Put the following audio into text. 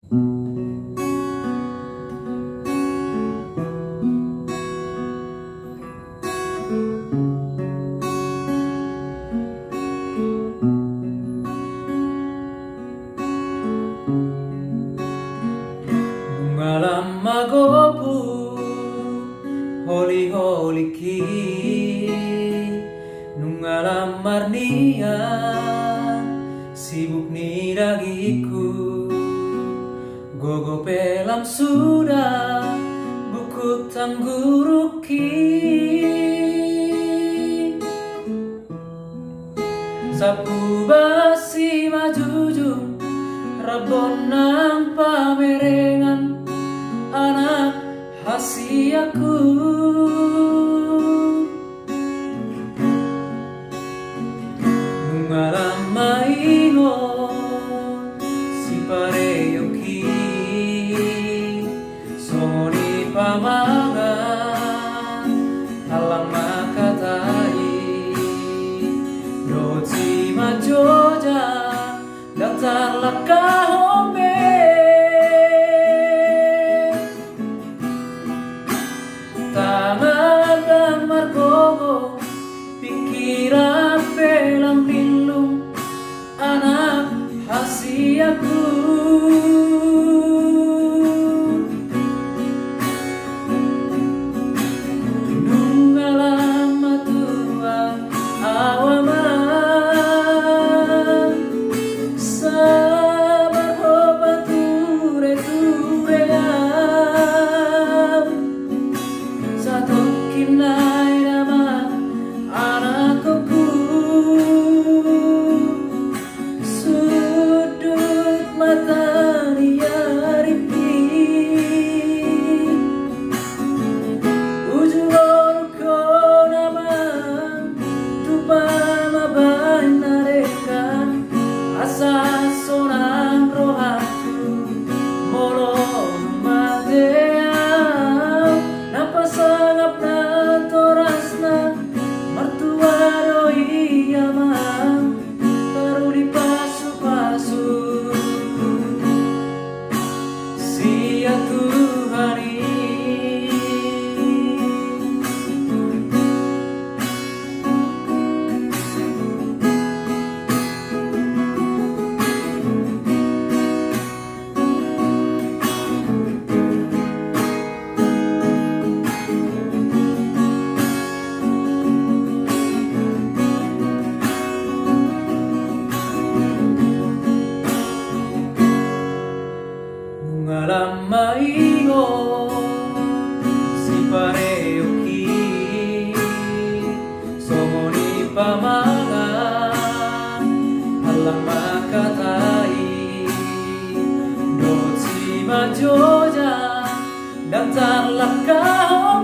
Ngalam magopu holi ki nungalam marnia sibuk ni dagiku gogo pelam sudah buku tangguruki sapu basi majujung rabon nang pamerengan anak hasiaku nungalam maingon si pareyoki songoni pamangan alang makatai roti majoja datar lakahome tangan dan margogo pikiran pelang lindung anak hasiaku nungalam matua awaman sabar hoba ture-turean satu kinai nama anakku sudut mata niariki ujung orko nama tupa mabay nareka asa sonang rohaku molong mateang napasangap na torasna mertua doi amang taruh di pasu-pasu sia Tuhani nungalam maingon si pareyoki songoni pamangan alang makatai dot si majoja datar lakau